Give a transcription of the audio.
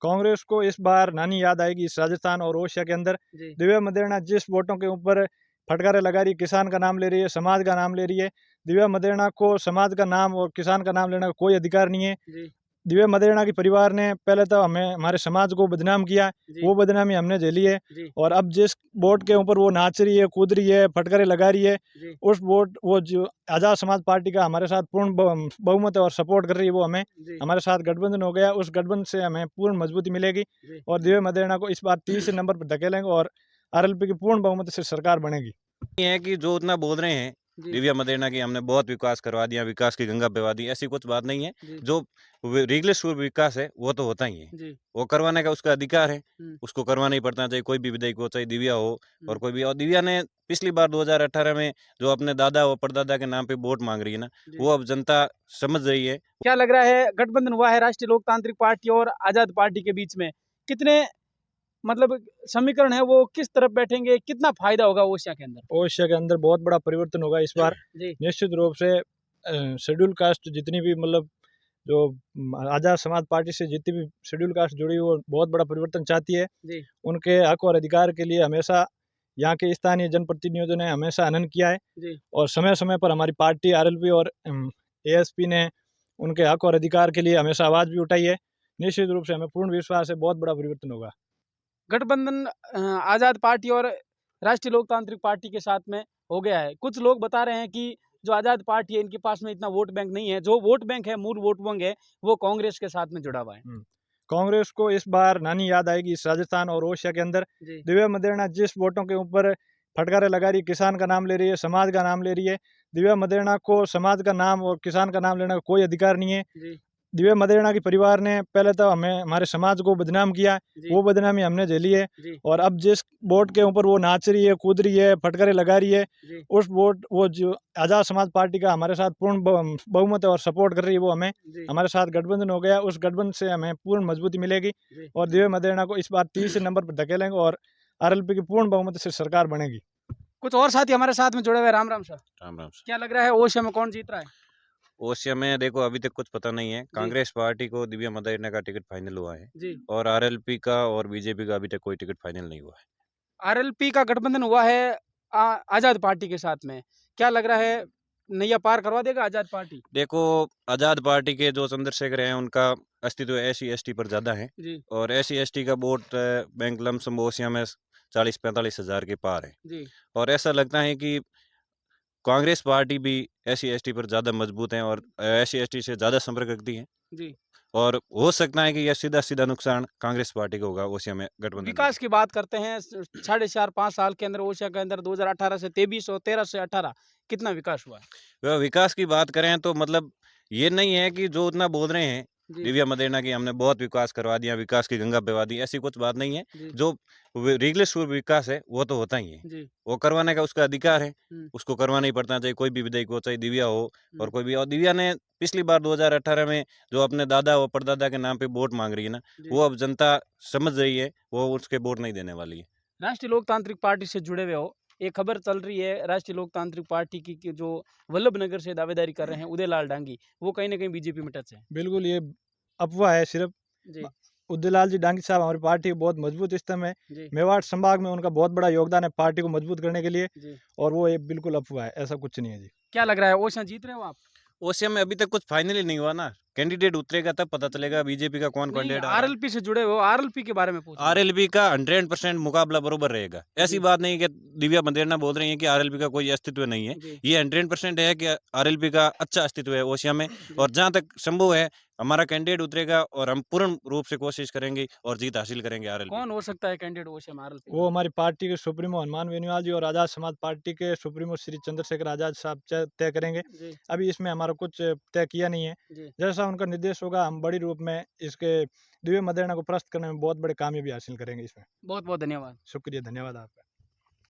कांग्रेस को इस बार नानी याद आएगी इस राजस्थान और ओडिशा के अंदर। जी। दिव्या मदेरणा जिस वोटों के ऊपर फटकारे लगा रही है, किसान का नाम ले रही है, समाज का नाम ले रही है। दिव्या मदेरणा को समाज का नाम और किसान का नाम लेने का कोई अधिकार नहीं है। जी। दिव्या मदेरणा के परिवार ने पहले तो हमें हमारे समाज को बदनाम किया, जी। वो बदनामी हमने झेली है। जी। और अब जिस वोट के ऊपर वो नाच रही है, कूद रही है, फटकारे लगा रही है, जी। उस वोट वो जो आज़ाद समाज पार्टी का हमारे साथ पूर्ण बहुमत है और सपोर्ट कर रही है, वो हमें जी। हमारे साथ गठबंधन हो गया। उस गठबंधन से हमें पूर्ण मजबूती मिलेगी जी। और दिव्या मदेरणा को इस बार तीसरे नंबर पर धकेलेंगे और आरएलपी की पूर्ण बहुमत से सरकार बनेगी। ये है कि जो उतना बोल रहे हैं जी। दिव्या मदेरणा की हमने बहुत विकास करवा दिया, विकास की गंगा बहवा दी, ऐसी कुछ बात नहीं है। जी। जो रेगुलर विकास है वो तो होता ही है, जी। वो करवाने का उसका अधिकार है, हुँ। उसको करवाना ही पड़ता है, चाहे कोई भी विधायक हो, चाहे दिव्या हो और हुँ। कोई भी। और दिव्या ने पिछली बार 2018 में जो अपने दादा और परदादा के नाम पे वोट मांग रही है ना, जी। वो अब जनता समझ रही है। क्या लग रहा है, गठबंधन हुआ है राष्ट्रीय लोकतांत्रिक पार्टी और आजाद पार्टी के बीच में, कितने मतलब समीकरण है वो किस तरफ बैठेंगे, कितना फायदा होगा ओडिशा के अंदर? ओडिशा के अंदर बहुत बड़ा परिवर्तन होगा इस बार। जी। निश्चित रूप से शेड्यूल कास्ट जितनी भी मतलब जो आज़ाद समाज पार्टी से जितनी भी शेड्यूल कास्ट जुड़ी हुई, वो बहुत बड़ा परिवर्तन चाहती है। जी। उनके हक और अधिकार के लिए हमेशा यहाँ के स्थानीय जनप्रतिनिधियों ने हमेशा हनन किया है जी। और समय-समय पर हमारी पार्टी आरएलपी और एएसपी ने उनके हक और अधिकार के लिए हमेशा आवाज़ भी उठाई है। निश्चित रूप से हमें पूर्ण विश्वास है बहुत बड़ा परिवर्तन होगा। गठबंधन आजाद पार्टी और राष्ट्रीय लोकतांत्रिक पार्टी के साथ में हो गया है। कुछ लोग बता रहे हैं कि जो आजाद पार्टी है इनके पास में इतना वोट बैंक नहीं है, जो वोट बैंक है, मूल वोट बैंक है, वो कांग्रेस के साथ में जुड़ा हुआ है। कांग्रेस को इस बार नानी याद आएगी इस राजस्थान और ओडिशा के अंदर। जी। दिव्या मदेरणा जिस वोटों के ऊपर फटकारे लगा रही है, किसान का नाम ले रही है, समाज का नाम ले रही है। दिव्या मदेरणा को समाज का नाम और किसान का नाम लेने का कोई अधिकार नहीं है। जी। दिव्या मदेरणा के परिवार ने पहले तो हमें हमारे समाज को बदनाम किया, जी। वो बदनामी हमने झेली है। जी। और अब जिस वोट के ऊपर वो नाच रही है, कूद रही है, फटकारे लगा रही है, जी। उस वोट वो जो आज़ाद समाज पार्टी का हमारे साथ पूर्ण बहुमत है और सपोर्ट कर रही है, वो हमें जी। हमारे साथ गठबंधन हो गया। उस गठबंधन से हमें पूर्ण मजबूती मिलेगी जी। और दिव्या मदेरणा को इस बार तीसरे नंबर पर धकेलेंगे और आरएलपी की पूर्ण बहुमत से सरकार बनेगी। कुछ और साथी हमारे साथ में जुड़े हुए। राम राम सर। राम राम सर। क्या लग रहा है ओडिशा में कौन जीत रहा है? ओडिशा में देखो अभी तक कुछ पता नहीं है। जी। कांग्रेस पार्टी को दिव्या मदेरणा का टिकट फाइनल हुआ है जी। और आरएलपी का और बीजेपी का अभी तक कोई टिकट फाइनल नहीं हुआ है। आरएलपी का गठबंधन हुआ है आजाद पार्टी के साथ में। क्या लग रहा है, नैया पार करवा देगा आजाद पार्टी? देखो, आजाद पार्टी के जो चंद्रशेखर हैं उनका अस्तित्व एससी एसटी पर ज्यादा है जी। और एससी एसटी का वोट बैंक लमसम ओसिया में 40-45 हजार के पार है। जी। और ऐसा लगता है कि कांग्रेस पार्टी भी एससी एसटी पर ज्यादा मजबूत है और एससी एसटी से ज्यादा संपर्क रखती है जी। और हो सकता है कि यह सीधा सीधा नुकसान कांग्रेस पार्टी को होगा ओसिया में गठबंधन। विकास की बात करते हैं, 4.5-5 साल के अंदर ओडिशा के अंदर 2018 से 23 और 13 से 18 कितना विकास हुआ है? वह विकास की बात करें तो मतलब ये नहीं है कि जो उतना बोल रहे हैं जी। दिव्या मदेरणा की हमने बहुत विकास करवा दिया, विकास की गंगा बहवा दी, ऐसी कुछ बात नहीं है। जी। जो रेगुलर विकास है वो तो होता ही है, जी। वो करवाने का उसका अधिकार है, हुँ। उसको करवाना ही पड़ता है, चाहे कोई भी विधायक हो, चाहे दिव्या हो और हुँ। कोई भी। और दिव्या ने पिछली बार 2018 में जो अपने दादा और परदादा के नाम पे वोट मांग रही है ना, जी। वो अब जनता समझ रही है, वो उसके वोट नहीं देने वाली है। राष्ट्रीय लोकतांत्रिक पार्टी से जुड़े हुए हो, एक खबर चल रही है राष्ट्रीय लोकतांत्रिक पार्टी की कि जो वल्लभनगर से दावेदारी कर रहे हैं उदयलाल डांगी, वो कहीं न कहीं बीजेपी में टच है। बिल्कुल ये अफ़वाह है सिर्फ़। जी। उदयलाल जी डांगी साहब हमारी पार्टी के बहुत मजबूत स्तंभ है। जी। मेवाड़ संभाग में उनका बहुत बड़ा योगदान है पार्टी को मजबूत करने के लिए जी। और वो ये बिल्कुल अफ़वाह है, ऐसा कुछ नहीं है जी। क्या लग रहा है, ओडिशा जीत रहे हो आप? ओसिया में अभी तक कुछ फाइनल ही नहीं हुआ ना, कैंडिडेट उतरेगा तब पता चलेगा बीजेपी का कौन नहीं, कैंडिडेट आ रहा है। आरएलपी से जुड़े हो, आरएलपी के बारे में पूछ रहा हूँ। आरएलबी का 100% मुकाबला बरोबर रहेगा। ऐसी जी। बात नहीं कि दिव्या मदेरणा बोल रही है कि आरएलबी का कोई अस्तित्व नहीं है। जी। ये 100% है कि आरएलबी का अच्छा अस्तित्व है ओसिया में जी। और जहाँ तक संभव है हमारा कैंडिडेट उतरेगा और हम पूर्ण रूप से कोशिश करेंगे और जीत हासिल करेंगे आरएलबी। कौन हो सकता है कैंडिडेट ओडिशा में आरएलपी वो का? हमारी पार्टी के सुप्रीमो हनुमान बेनीवाल जी और आज़ाद समाज पार्टी के सुप्रीमो श्री चंद्रशेखर आज़ाद साहब तय करेंगे। जी। अभी इसमें हमारा कुछ तय किया नहीं है। जी। जैसा उनका निर्देश होगा हम बड़ी रूप में इसके दिव्या मदेरणा को परास्त करने में बहुत बड़े कामयाबी हासिल करेंगे इसमें। बहुत-बहुत धन्यवाद। शुक्रिया, धन्यवाद आपका।